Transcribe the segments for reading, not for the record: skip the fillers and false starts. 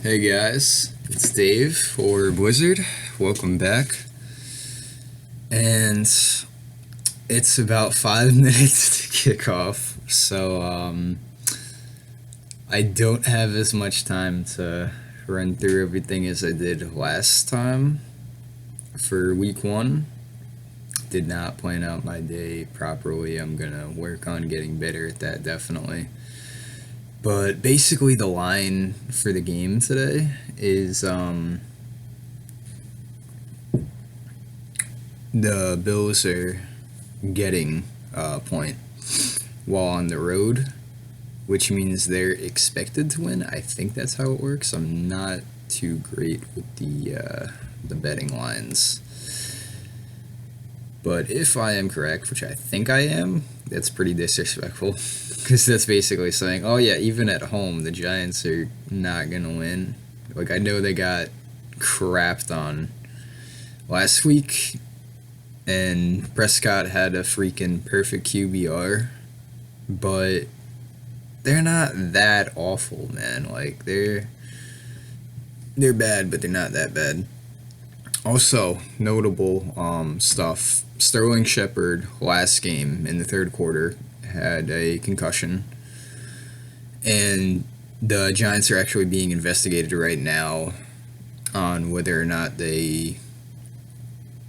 Hey guys, it's Dave for Blizzard. Welcome back. And it's about 5 minutes to kick off, so I don't have as much time to run through everything as I did last time for week one. Did not plan out my day properly. I'm gonna work on getting better at that, definitely. But basically, the line for the game today is the Bills are getting a point while on the road, which means they're expected to win. I think that's how it works. I'm not too great with the betting lines, but if I am correct, which I think I am, that's pretty disrespectful because that's basically saying, oh yeah, even at home, the Giants are not gonna win. Like I know they got crapped on last week, and Prescott had a freaking perfect QBR, but they're not that awful, man. Like they're bad, but they're not that bad. Also, notable stuff. Sterling Shepard last game in the third quarter had a concussion, and the Giants are actually being investigated right now on whether or not they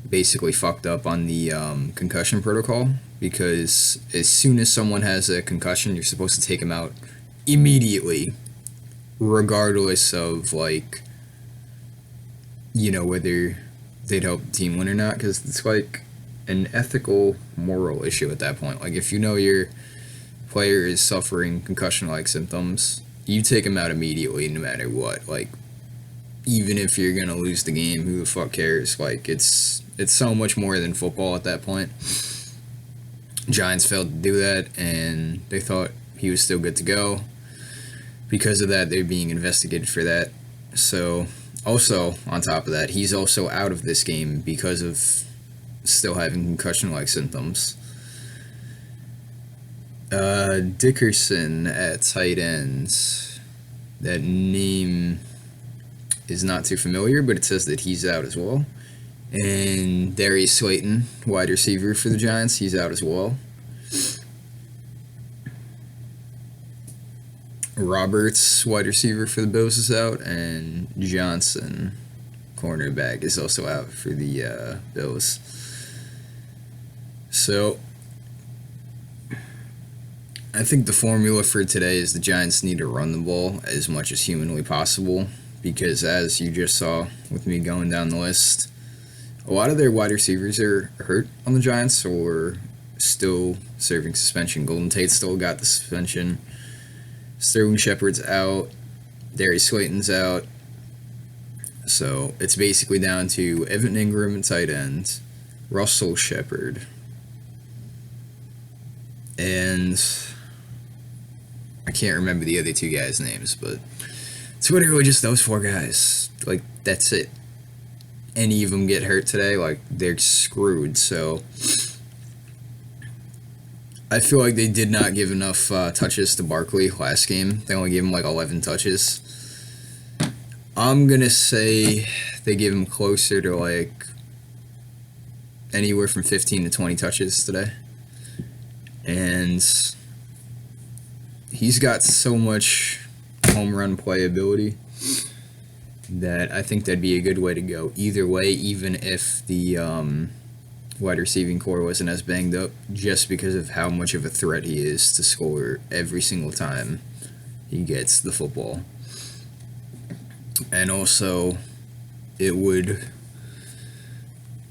basically fucked up on the concussion protocol, because as soon as someone has a concussion, you're supposed to take them out immediately, regardless of whether they'd help the team win or not, because it's like an ethical, moral issue at that point. Like if you know your player is suffering concussion-like symptoms, you take them out immediately, no matter what. Like even if you're gonna lose the game, who the fuck cares? Like it's so much more than football at that point. Giants failed to do that, and they thought he was still good to go. Because of that, they're being investigated for that. So, also on top of that, he's also out of this game because of still having concussion-like symptoms. Dickerson at tight end. That name is not too familiar, but it says that he's out as well. And Darius Slayton, wide receiver for the Giants, he's out as well. Roberts, wide receiver for the Bills, is out, and Johnson, cornerback, is also out for the Bills. So, I think the formula for today is the Giants need to run the ball as much as humanly possible, because as you just saw with me going down the list, a lot of their wide receivers are hurt on the Giants or still serving suspension. Golden Tate still got the suspension. Sterling Shepard's out. Darius Slayton's out. So it's basically down to Evan Ingram at tight end, Russell Shepard, and I can't remember the other two guys' names, but it's literally just those four guys. Like, that's it. Any of them get hurt today, like, they're screwed. So I feel like they did not give enough touches to Barkley last game. They only gave him like 11 touches. I'm gonna say they give him closer to like anywhere from 15 to 20 touches today. And he's got so much home run playability that I think that'd be a good way to go. Either way, even if the wide receiving core wasn't as banged up, just because of how much of a threat he is to score every single time he gets the football. And also, it would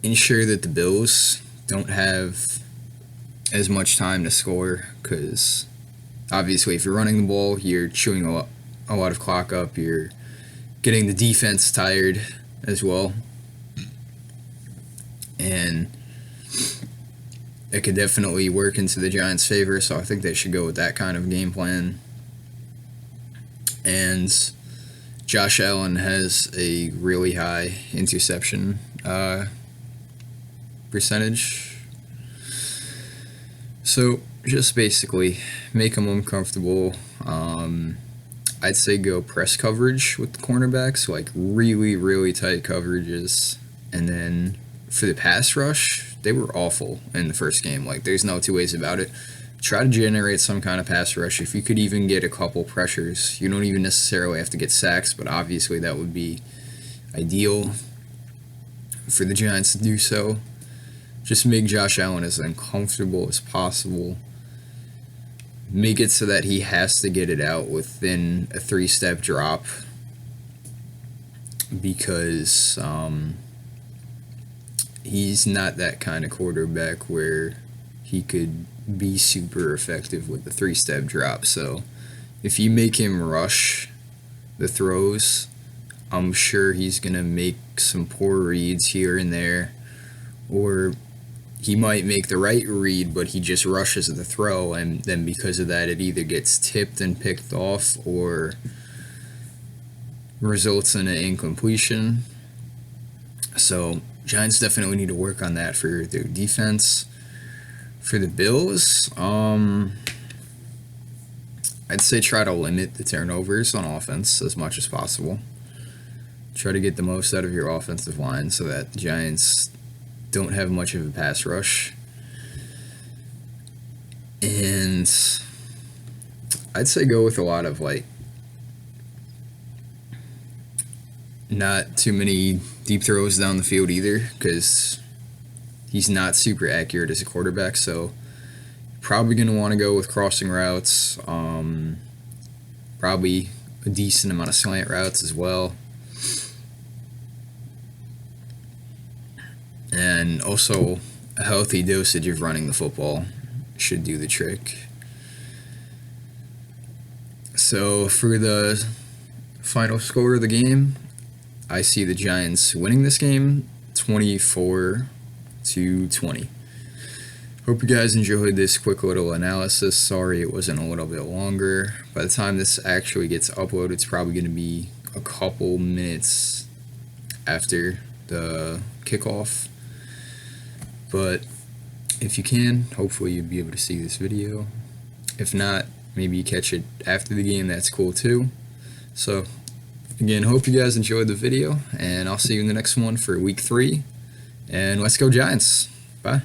ensure that the Bills don't have as much time to score, because obviously if you're running the ball, you're chewing a lot of clock up, you're getting the defense tired as well, and it could definitely work into the Giants' favor, so I think they should go with that kind of game plan. And Josh Allen has a really high interception percentage. So just basically make them uncomfortable. I'd say go press coverage with the cornerbacks, like really, really tight coverages. And then for the pass rush, they were awful in the first game. Like, there's no two ways about it. Try to generate some kind of pass rush. If you could even get a couple pressures, you don't even necessarily have to get sacks, but obviously that would be ideal for the Giants to do so. Just make Josh Allen as uncomfortable as possible. Make it so that he has to get it out within a 3-step drop, because he's not that kind of quarterback where he could be super effective with the 3-step drop. So if you make him rush the throws, I'm sure he's going to make some poor reads here and there, or he might make the right read, but he just rushes the throw, and then because of that, it either gets tipped and picked off or results in an incompletion. So Giants definitely need to work on that for their defense. For the Bills, I'd say try to limit the turnovers on offense as much as possible. Try to get the most out of your offensive line so that the Giants don't have much of a pass rush. And I'd say go with a lot of, like, not too many deep throws down the field either, because he's not super accurate as a quarterback. So probably going to want to go with crossing routes, probably a decent amount of slant routes as well. And also a healthy dosage of running the football should do the trick. So for the final score of the game, I see the Giants winning this game 24-20. Hope you guys enjoyed this quick little analysis. Sorry it wasn't a little bit longer. By the time this actually gets uploaded, it's probably going to be a couple minutes after the kickoff. But if you can, hopefully you'll be able to see this video. If not, maybe you catch it after the game. That's cool too. So again, hope you guys enjoyed the video, and I'll see you in the next one for week 3. And let's go Giants. Bye.